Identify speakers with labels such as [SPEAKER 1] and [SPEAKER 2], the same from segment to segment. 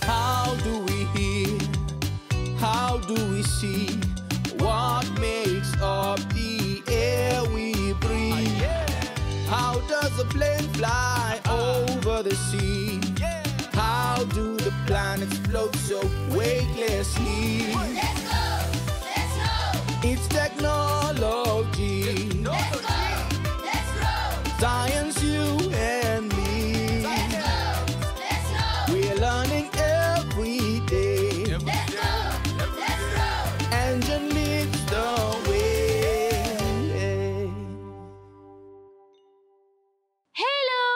[SPEAKER 1] How do we hear? How do we see? What makes up the air we breathe? How does a plane fly over the sea? How do the planets float so weightlessly?
[SPEAKER 2] Let's go! Let's go!
[SPEAKER 1] It's technology.
[SPEAKER 2] Let's go! Let's go!
[SPEAKER 1] Science, you and me.
[SPEAKER 2] Let's go! Let's go!
[SPEAKER 1] We're learning every day.
[SPEAKER 2] Let's go! Let's go!
[SPEAKER 1] Engine leads the way.
[SPEAKER 3] Hello!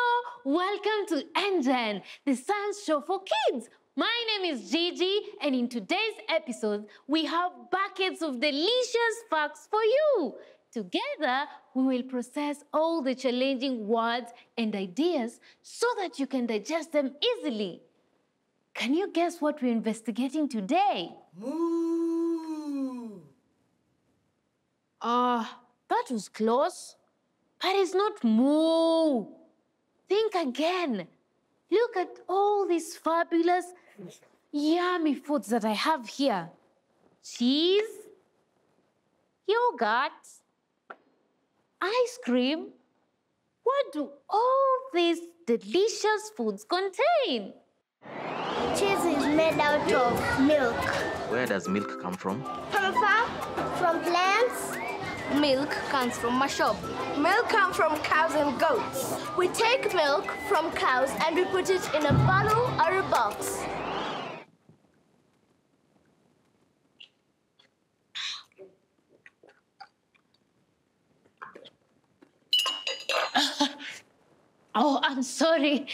[SPEAKER 3] Welcome to Engine, the science show for kids. My name is Jiji, and in today's episode, we have buckets of delicious facts for you. Together, we will process all the challenging words and ideas so that you can digest them easily. Can you guess what we're investigating today?
[SPEAKER 4] Moo!
[SPEAKER 3] That was close. But it's not moo. Think again. Look at all these fabulous, yummy foods that I have here. Cheese, yogurt, ice cream. What do all these delicious foods contain?
[SPEAKER 5] Cheese is made out of milk.
[SPEAKER 6] Where does milk come from?
[SPEAKER 5] From a farm? From plants?
[SPEAKER 7] Milk comes from a shop.
[SPEAKER 5] Milk comes from cows and goats. We take milk from cows and we put it in a bottle or a box.
[SPEAKER 3] Oh, I'm sorry.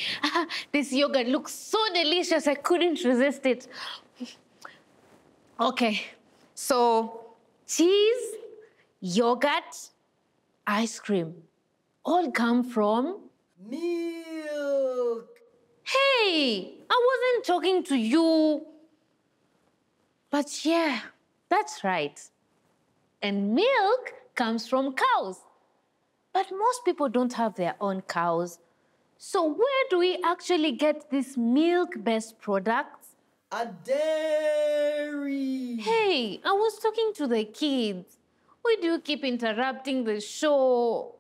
[SPEAKER 3] This yogurt looks so delicious, I couldn't resist it. Okay, so cheese, yogurt, ice cream, all come from...
[SPEAKER 4] Milk!
[SPEAKER 3] Hey, I wasn't talking to you. But yeah, that's right. And milk comes from cows. But most people don't have their own cows. So where do we actually get these milk-based products?
[SPEAKER 4] A dairy!
[SPEAKER 3] Hey, I was talking to the kids. Why do you keep interrupting the show?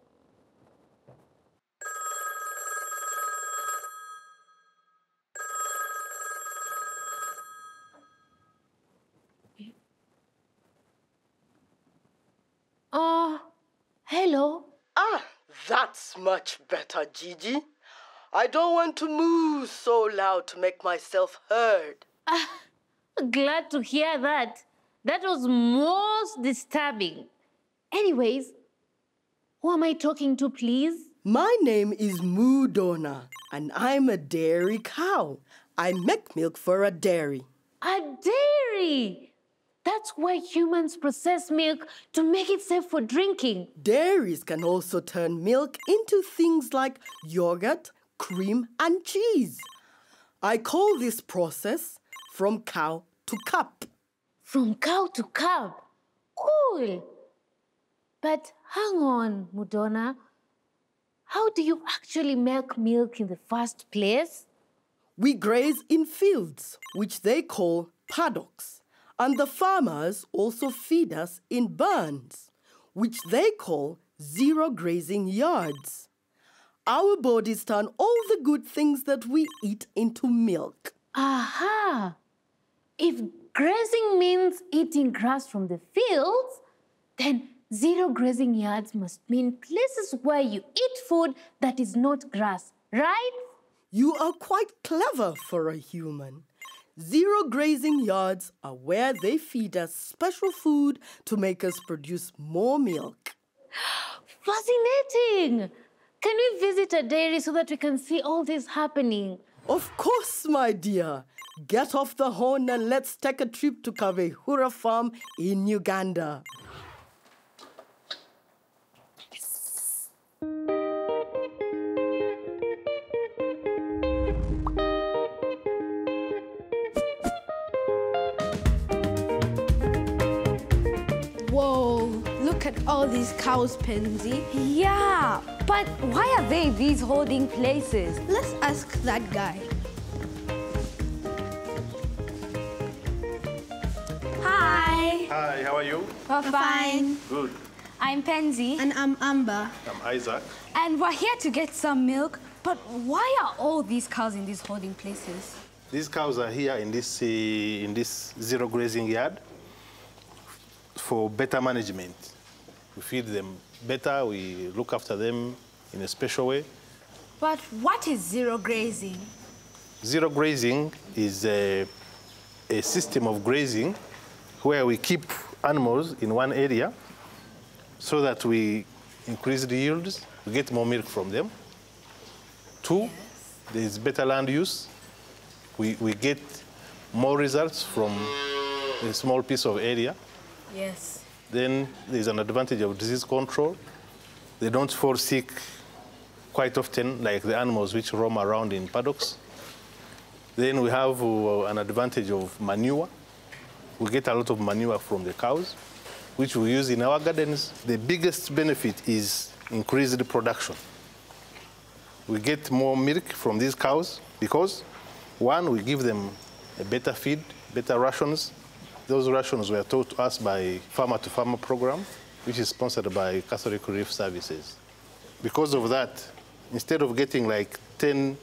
[SPEAKER 3] Hello?
[SPEAKER 4] Ah, that's much better, Jiji. I don't want to moo so loud to make myself heard.
[SPEAKER 3] Glad to hear that. That was most disturbing. Anyways, who am I talking to, please?
[SPEAKER 4] My name is Moodonna, and I'm a dairy cow. I make milk for a dairy.
[SPEAKER 3] A dairy! That's why humans process milk to make it safe for drinking.
[SPEAKER 4] Dairies can also turn milk into things like yogurt, cream, and cheese. I call this process from cow to cup.
[SPEAKER 3] From cow to cup? Cool! But hang on, Moodonna. How do you actually make milk in the first place?
[SPEAKER 4] We graze in fields, which they call paddocks. And the farmers also feed us in barns, which they call zero grazing yards. Our bodies turn all the good things that we eat into milk.
[SPEAKER 3] Aha! If grazing means eating grass from the fields, then zero grazing yards must mean places where you eat food that is not grass, right?
[SPEAKER 4] You are quite clever for a human. Zero grazing yards are where they feed us special food to make us produce more milk.
[SPEAKER 3] Fascinating! Can we visit a dairy so that we can see all this happening?
[SPEAKER 4] Of course, my dear. Get off the horn and let's take a trip to Kavehura Farm in Uganda.
[SPEAKER 7] Whoa, look at all these cows, Pansy.
[SPEAKER 3] Yeah,
[SPEAKER 7] But why are they these holding places?
[SPEAKER 5] Let's ask that guy.
[SPEAKER 7] Hi.
[SPEAKER 8] Hi, how are you?
[SPEAKER 7] We're fine.
[SPEAKER 8] Good.
[SPEAKER 7] I'm Pansy.
[SPEAKER 5] And I'm Amber.
[SPEAKER 8] I'm Isaac.
[SPEAKER 7] And we're here to get some milk. But why are all these cows in these holding places?
[SPEAKER 8] These cows are here in this zero grazing yard for better management. We feed them better, we look after them in a special way.
[SPEAKER 7] But what is zero grazing?
[SPEAKER 8] Zero grazing is a system of grazing where we keep animals in one area so that we increase the yields, we get more milk from them. Two, there is better land use. We get more results from a small piece of area.
[SPEAKER 7] Yes.
[SPEAKER 8] Then there's an advantage of disease control. They don't fall sick quite often like the animals which roam around in paddocks. Then we have an advantage of manure. We get a lot of manure from the cows, which we use in our gardens. The biggest benefit is increased production. We get more milk from these cows because, one, we give them a better feed, better rations. Those rations were taught to us by Farmer to Farmer program, which is sponsored by Catholic Relief Services. Because of that, instead of getting like 10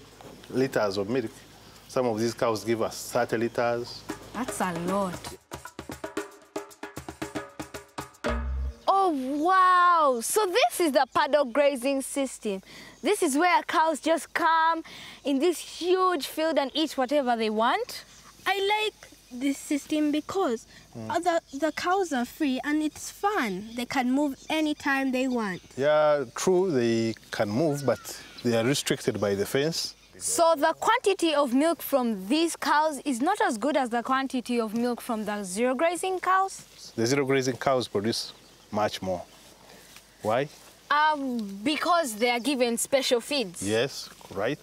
[SPEAKER 8] liters of milk, some of these cows give us 30 liters.
[SPEAKER 7] That's a lot. Oh, wow. So this is the paddock grazing system. This is where cows just come in this huge field and eat whatever they want.
[SPEAKER 5] I like this system because the cows are free and it's fun. They can move anytime they want.
[SPEAKER 8] Yeah, true, they can move, but they are restricted by the fence.
[SPEAKER 7] So the quantity of milk from these cows is not as good as the quantity of milk from the zero grazing cows?
[SPEAKER 8] The zero grazing cows produce much more. Why?
[SPEAKER 7] Because they are given special feeds.
[SPEAKER 8] Yes, right.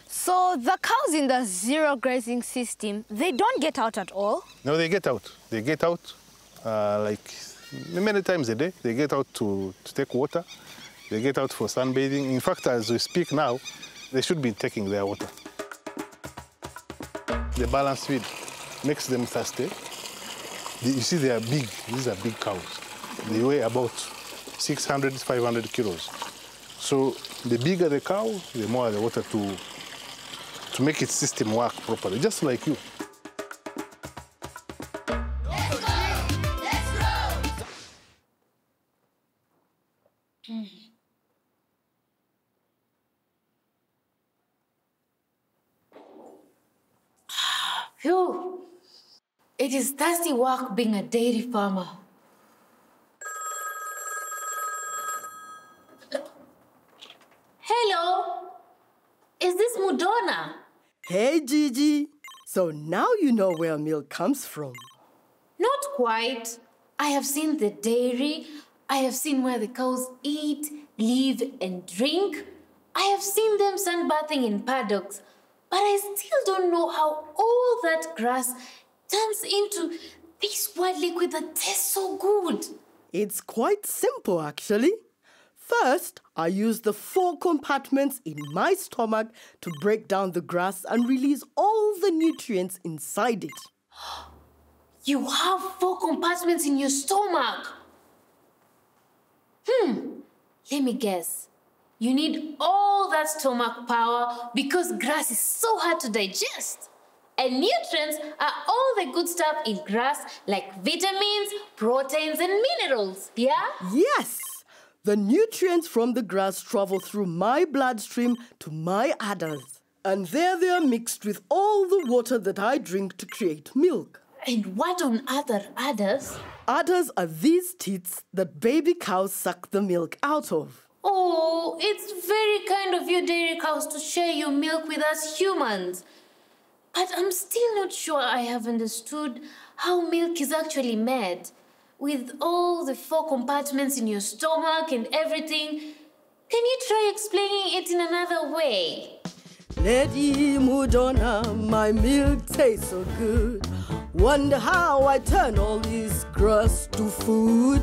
[SPEAKER 7] So the cows in the zero grazing system, they don't get out at all?
[SPEAKER 8] No, they get out. They get out like many times a day. They get out to take water. They get out for sunbathing. In fact, as we speak now, they should be taking their water. The balanced feed makes them thirsty. You see, they are big. These are big cows. They weigh about 600, 500 kilos. So the bigger the cow, the more the water to make its system work properly, just like you.
[SPEAKER 3] Phew. It is thirsty work being a dairy farmer. Hello, is this Moodonna?
[SPEAKER 4] Hey, Jiji. So now you know where milk comes from.
[SPEAKER 3] Not quite. I have seen the dairy. I have seen where the cows eat, live, and drink. I have seen them sunbathing in paddocks. But I still don't know how all that grass turns into this white liquid that tastes so good.
[SPEAKER 4] It's quite simple, actually. First, I use the 4 compartments in my stomach to break down the grass and release all the nutrients inside it.
[SPEAKER 3] You have 4 compartments in your stomach. Let me guess. You need all that stomach power because grass is so hard to digest. And nutrients are all the good stuff in grass like vitamins, proteins, and minerals, yeah?
[SPEAKER 4] Yes! The nutrients from the grass travel through my bloodstream to my udders. And there they are mixed with all the water that I drink to create milk.
[SPEAKER 3] And what on other udders?
[SPEAKER 4] Udders are these teats that baby cows suck the milk out of.
[SPEAKER 3] Oh, it's very kind of you dairy cows to share your milk with us humans. But I'm still not sure I have understood how milk is actually made. With all the 4 compartments in your stomach and everything, can you try explaining it in another way?
[SPEAKER 4] Lady Moodonna, my milk tastes so good. Wonder how I turn all this grass to food.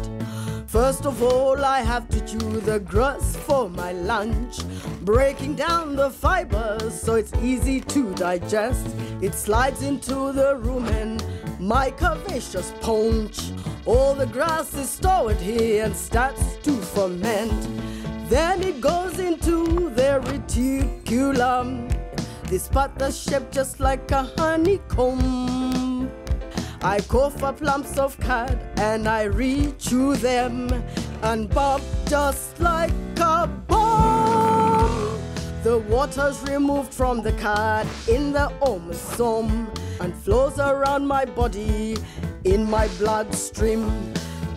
[SPEAKER 4] First of all, I have to chew the grass for my lunch, breaking down the fibers so it's easy to digest. It slides into the rumen, my curvaceous paunch. All the grass is stored here and starts to ferment. Then it goes into the reticulum. This part that's shaped just like a honeycomb. I cough up lumps of cud and I re-chew them and pop just like a bomb. The water's removed from the cud in the omosome and flows around my body in my bloodstream.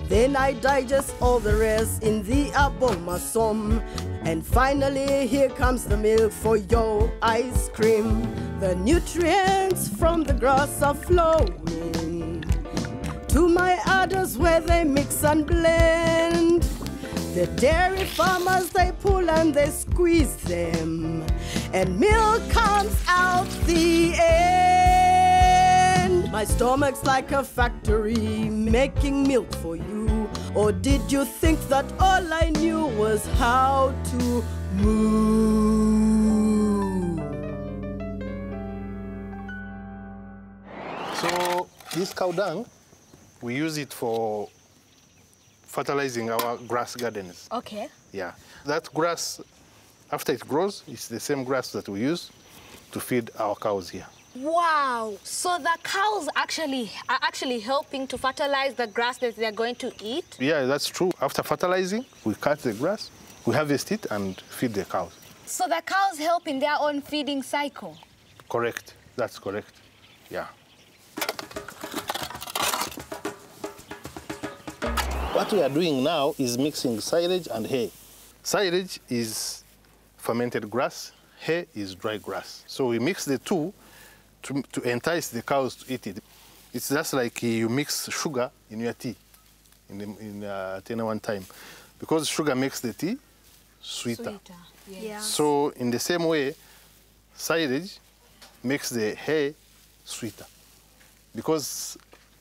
[SPEAKER 4] Then I digest all the rest in the abomosome. And finally, here comes the milk for your ice cream. The nutrients from the grass are flowing to my udders where they mix and blend. The dairy farmers, they pull and they squeeze them, and milk comes out the end. My stomach's like a factory making milk for you. Or did you think that all I knew was how to moo?
[SPEAKER 8] So this cow dung, we use it for fertilizing our grass gardens.
[SPEAKER 7] Okay.
[SPEAKER 8] Yeah. That grass, after it grows, it's the same grass that we use to feed our cows here.
[SPEAKER 7] Wow. So the cows are actually helping to fertilize the grass that they're going to eat?
[SPEAKER 8] Yeah, that's true. After fertilizing, we cut the grass, we harvest it and feed the cows.
[SPEAKER 7] So the cows help in their own feeding cycle?
[SPEAKER 8] Correct. That's correct. Yeah. What we are doing now is mixing silage and hay. Silage is fermented grass, hay is dry grass. So we mix the two to entice the cows to eat it. It's just like you mix sugar in your tea at any one time, because sugar makes the tea sweeter.
[SPEAKER 7] Yeah.
[SPEAKER 8] So in the same way, silage makes the hay sweeter, because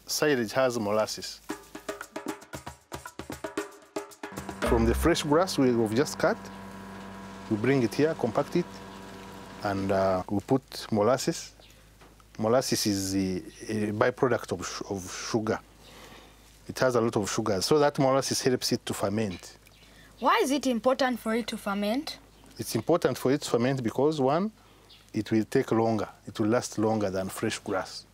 [SPEAKER 8] silage has molasses. From the fresh grass we've just cut, we bring it here, compact it, and we put molasses. Molasses is a byproduct of sugar. It has a lot of sugar, so that molasses helps it to ferment.
[SPEAKER 7] Why is it important for it to ferment?
[SPEAKER 8] It's important for it to ferment because, one, it will take longer. It will last longer than fresh grass.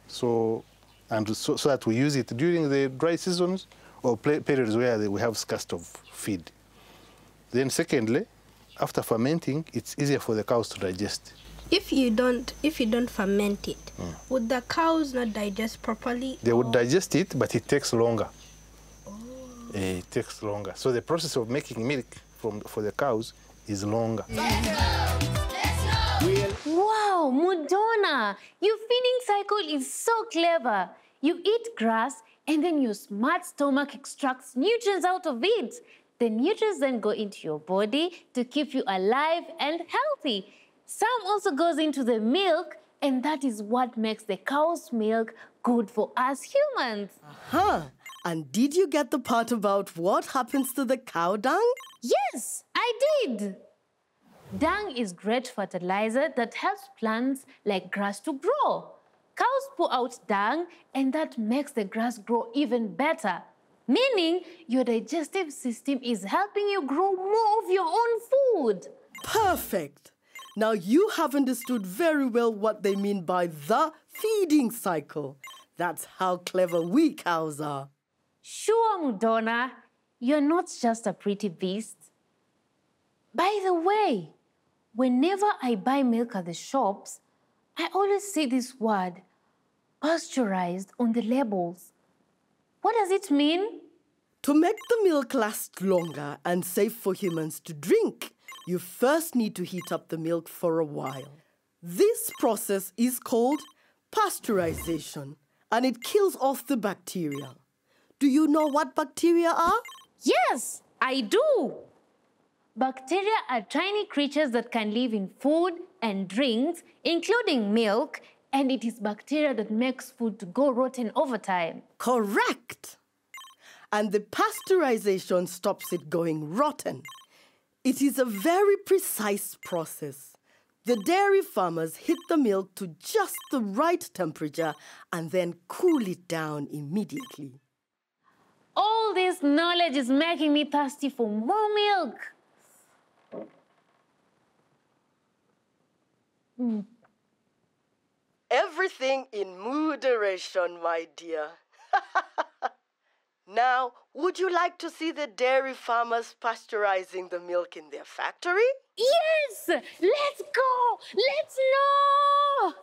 [SPEAKER 8] So that we use it during the dry seasons or periods where we have scarcity of feed. Then secondly, after fermenting, it's easier for the cows to digest.
[SPEAKER 5] If you don't ferment it, would the cows not digest properly?
[SPEAKER 8] They would digest it, but it takes longer. It takes longer. So the process of making milk for the cows is longer.
[SPEAKER 3] Wow, Moodonna, your feeding cycle is so clever. You eat grass and then your smart stomach extracts nutrients out of it. The nutrients then go into your body to keep you alive and healthy. Some also goes into the milk, and that is what makes the cow's milk good for us humans.
[SPEAKER 4] And did you get the part about what happens to the cow dung?
[SPEAKER 3] Yes, I did. Dung is great fertilizer that helps plants like grass to grow. Cows put out dung, and that makes the grass grow even better, meaning your digestive system is helping you grow more of your own food.
[SPEAKER 4] Perfect. Now you have understood very well what they mean by the feeding cycle. That's how clever we cows are.
[SPEAKER 3] Sure, Moodonna, you're not just a pretty beast. By the way, whenever I buy milk at the shops, I always see this word, pasteurized, on the labels. What does it mean?
[SPEAKER 4] To make the milk last longer and safe for humans to drink, you first need to heat up the milk for a while. This process is called pasteurization, and it kills off the bacteria. Do you know what bacteria are?
[SPEAKER 3] Yes, I do. Bacteria are tiny creatures that can live in food and drinks, including milk, and it is bacteria that makes food to go rotten over time.
[SPEAKER 4] Correct. and the pasteurization stops it going rotten. It is a very precise process. The dairy farmers heat the milk to just the right temperature and then cool it down immediately.
[SPEAKER 3] All this knowledge is making me thirsty for more milk.
[SPEAKER 4] Everything in moderation, my dear. Now, would you like to see the dairy farmers pasteurizing the milk in their factory?
[SPEAKER 3] Yes! Let's go! Let's know!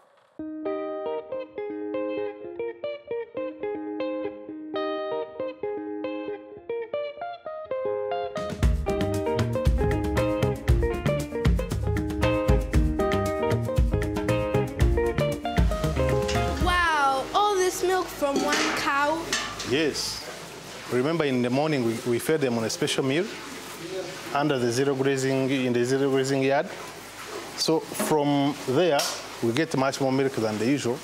[SPEAKER 5] Wow, all this milk from one cow?
[SPEAKER 8] Yes. Remember, in the morning, we fed them on a special meal under the zero grazing, in the zero grazing yard. So from there, we get much more milk than the usual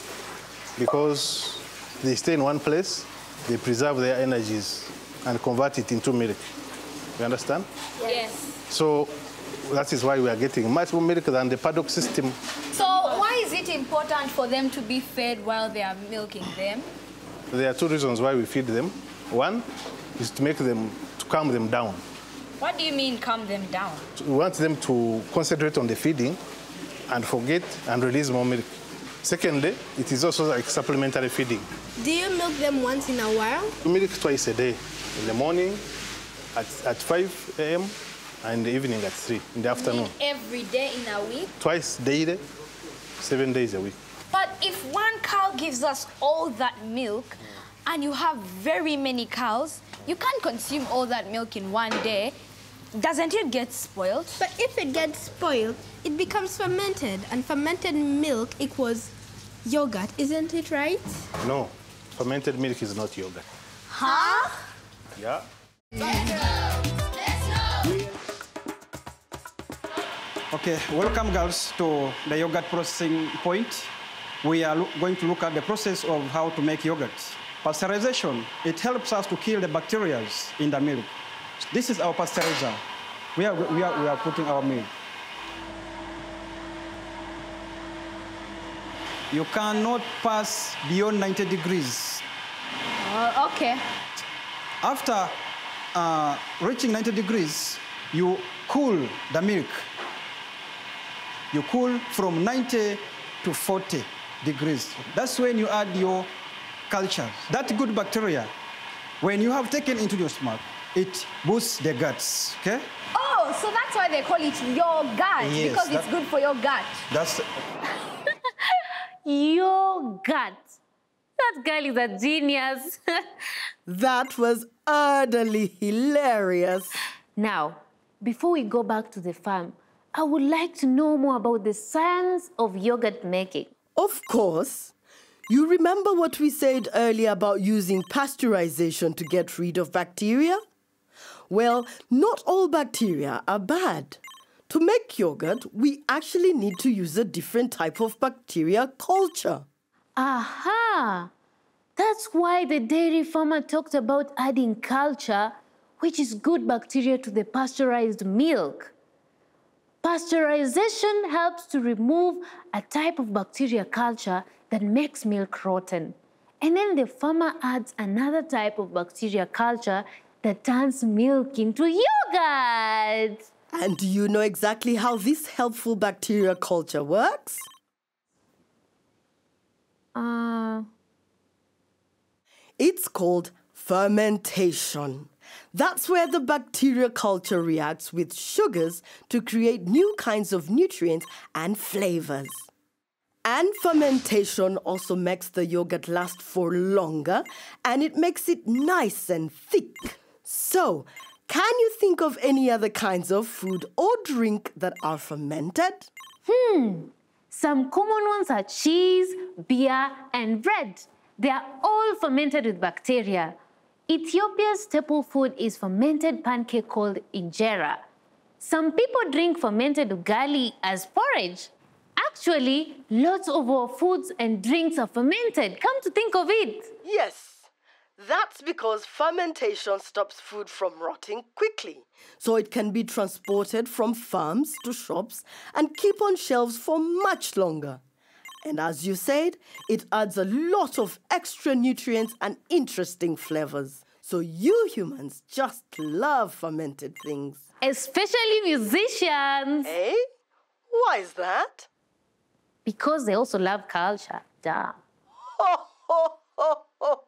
[SPEAKER 8] because they stay in one place, they preserve their energies and convert it into milk. You understand?
[SPEAKER 7] Yes.
[SPEAKER 8] So that is why we are getting much more milk than the paddock system.
[SPEAKER 7] So why is it important for them to be fed while they are milking them?
[SPEAKER 8] There are two reasons why we feed them. One is to calm them down.
[SPEAKER 7] What do you mean calm them down?
[SPEAKER 8] We want them to concentrate on the feeding and forget and release more milk. Secondly, it is also like supplementary feeding.
[SPEAKER 5] Do you milk them once in a while?
[SPEAKER 8] We milk twice a day, in the morning at 5 a.m. and in the evening at 3 in the afternoon.
[SPEAKER 7] Every day in a week?
[SPEAKER 8] Twice daily, 7 days a week.
[SPEAKER 7] But if one cow gives us all that milk, and you have very many cows, you can't consume all that milk in one day. Doesn't it get spoiled?
[SPEAKER 5] But if it gets spoiled, it becomes fermented, and fermented milk equals yogurt, isn't it right?
[SPEAKER 8] No, fermented milk is not yogurt.
[SPEAKER 7] Huh?
[SPEAKER 8] Yeah.
[SPEAKER 9] Okay, welcome girls to the yogurt processing point. We are going to look at the process of how to make yogurt. Pasteurization, it helps us to kill the bacteria in the milk. This is our pasteurizer. We are putting our milk. You cannot pass beyond 90 degrees.
[SPEAKER 7] Okay.
[SPEAKER 9] After reaching 90 degrees, you cool the milk. You cool from 90 to 40 degrees. That's when you add your culture. That good bacteria, when you have taken into your stomach, it boosts the guts, okay?
[SPEAKER 7] Oh, so that's why they call it yogurt,
[SPEAKER 9] Yes,
[SPEAKER 7] because it's good for your gut.
[SPEAKER 9] That's...
[SPEAKER 3] Yogurt. That girl is a genius.
[SPEAKER 4] That was utterly hilarious.
[SPEAKER 3] Now, before we go back to the farm, I would like to know more about the science of yogurt making.
[SPEAKER 4] Of course. You remember what we said earlier about using pasteurization to get rid of bacteria? Well, not all bacteria are bad. To make yogurt, we actually need to use a different type of bacteria culture.
[SPEAKER 3] Aha! That's why the dairy farmer talked about adding culture, which is good bacteria, to the pasteurized milk. Pasteurization helps to remove a type of bacteria culture that makes milk rotten. And then the farmer adds another type of bacteria culture that turns milk into yogurt.
[SPEAKER 4] And do you know exactly how this helpful bacteria culture works? It's called fermentation. That's where the bacteria culture reacts with sugars to create new kinds of nutrients and flavors. And fermentation also makes the yogurt last for longer, and it makes it nice and thick. So, can you think of any other kinds of food or drink that are fermented?
[SPEAKER 3] Some common ones are cheese, beer, and bread. They are all fermented with bacteria. Ethiopia's staple food is fermented pancake called injera. Some people drink fermented ugali as porridge. Actually, lots of our foods and drinks are fermented. Come to think of it.
[SPEAKER 4] Yes. That's because fermentation stops food from rotting quickly, so it can be transported from farms to shops and keep on shelves for much longer. And as you said, it adds a lot of extra nutrients and interesting flavors. So you humans just love fermented things.
[SPEAKER 3] Especially musicians.
[SPEAKER 4] Eh? Why is that?
[SPEAKER 3] Because they also love culture. Duh.
[SPEAKER 4] Ho, ho, ho, ho.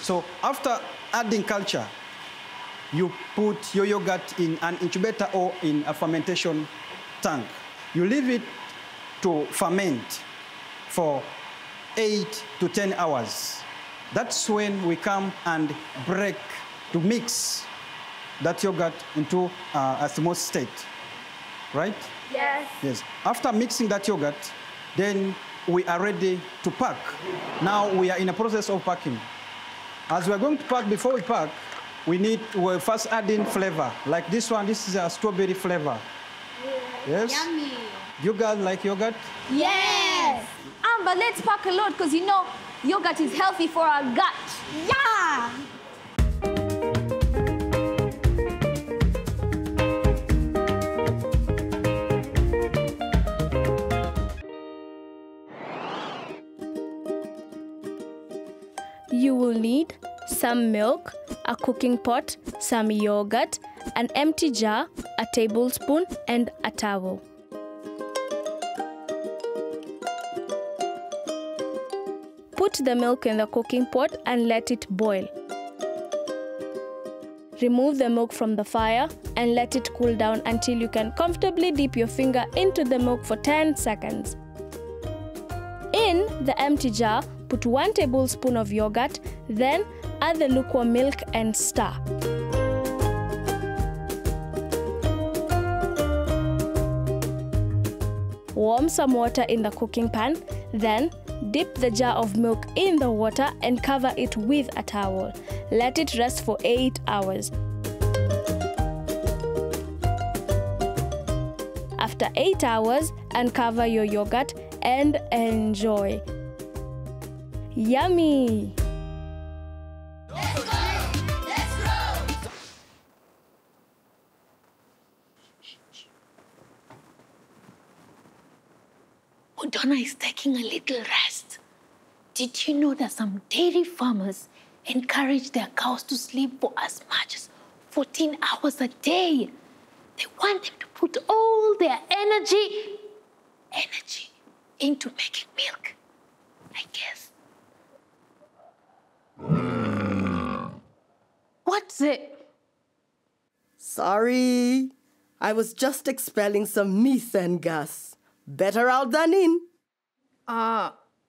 [SPEAKER 9] So after adding culture, you put your yogurt in an incubator or in a fermentation tank. You leave it to ferment for 8 to 10 hours. That's when we come and break to mix that yogurt into a smooth state, right?
[SPEAKER 7] Yes.
[SPEAKER 9] Yes. After mixing that yogurt, then we are ready to pack. Now we are in a process of packing. As we are going to pack, before we pack, we'll first add in flavor. Like this one, this is a strawberry flavor. Yes?
[SPEAKER 7] Yummy.
[SPEAKER 9] You guys like yogurt?
[SPEAKER 7] Yes. But let's pack a lot because you know yogurt is healthy for our gut. Yeah.
[SPEAKER 5] You will need some milk, a cooking pot, some yogurt, an empty jar, a tablespoon, and a towel. Put the milk in the cooking pot and let it boil. Remove the milk from the fire and let it cool down until you can comfortably dip your finger into the milk for 10 seconds. In the empty jar, put 1 tablespoon of yogurt, then add the lukewarm milk and stir. Warm some water in the cooking pan, then dip the jar of milk in the water and cover it with a towel. Let it rest for 8 hours. After 8 hours, uncover your yogurt and enjoy. Yummy!
[SPEAKER 2] Let's go! Let's roll!
[SPEAKER 3] Moodonna is taking a little rest. Did you know that some dairy farmers encourage their cows to sleep for as much as 14 hours a day? They want them to put all their energy into making milk, I guess. What's it?
[SPEAKER 4] Sorry, I was just expelling some methane gas. Better out than in.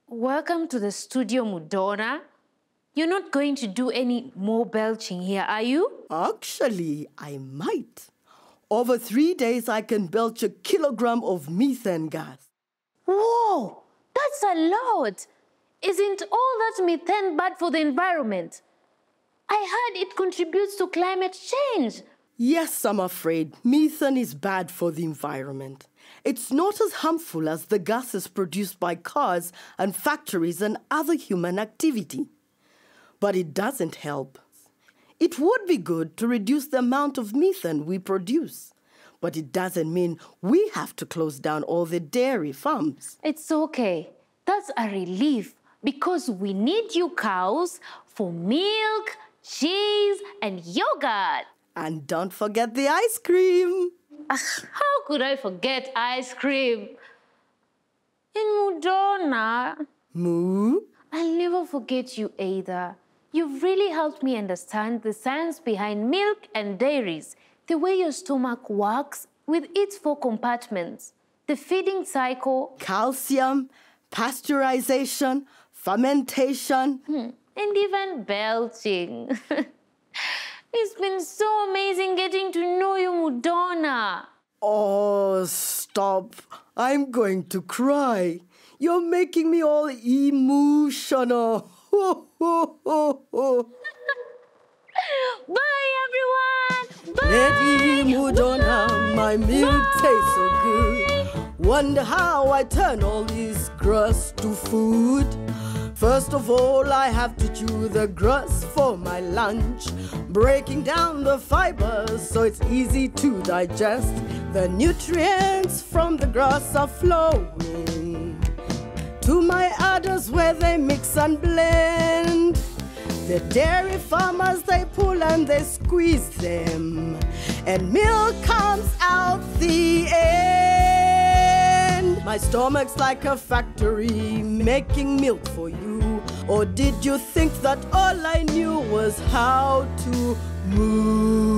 [SPEAKER 3] Welcome to the studio, Moodonna. You're not going to do any more belching here, are you?
[SPEAKER 4] Actually, I might. Over 3 days, I can belch a kilogram of methane gas.
[SPEAKER 3] Whoa, that's a lot. Isn't all that methane bad for the environment? I heard it contributes to climate change.
[SPEAKER 4] Yes, I'm afraid methane is bad for the environment. It's not as harmful as the gases produced by cars and factories and other human activity. But it doesn't help. It would be good to reduce the amount of methane we produce. But it doesn't mean we have to close down all the dairy farms.
[SPEAKER 3] It's okay. That's a relief because we need you cows for milk, cheese, and yogurt.
[SPEAKER 4] And don't forget the ice cream.
[SPEAKER 3] How could I forget ice cream? In Moodonna.
[SPEAKER 4] Moo?
[SPEAKER 3] I'll never forget you either. You've really helped me understand the science behind milk and dairies, the way your stomach works with its 4 compartments, the feeding cycle,
[SPEAKER 4] Calcium, pasteurization, fermentation.
[SPEAKER 3] and even belching. It's been so amazing getting to know you, Moodonna.
[SPEAKER 4] Oh, stop. I'm going to cry. You're making me all emotional.
[SPEAKER 3] Bye, everyone. Bye.
[SPEAKER 4] Lady Moodonna, my milk tastes so good. Wonder how I turn all this grass to food. First of all, I have to chew the grass for my lunch, breaking down the fibers so it's easy to digest. The nutrients from the grass are flowing to my udders where they mix and blend. The dairy farmers, they pull and they squeeze them, and milk comes out the end. My stomach's like a factory making milk for you. Or did you think that all I knew was how to moo?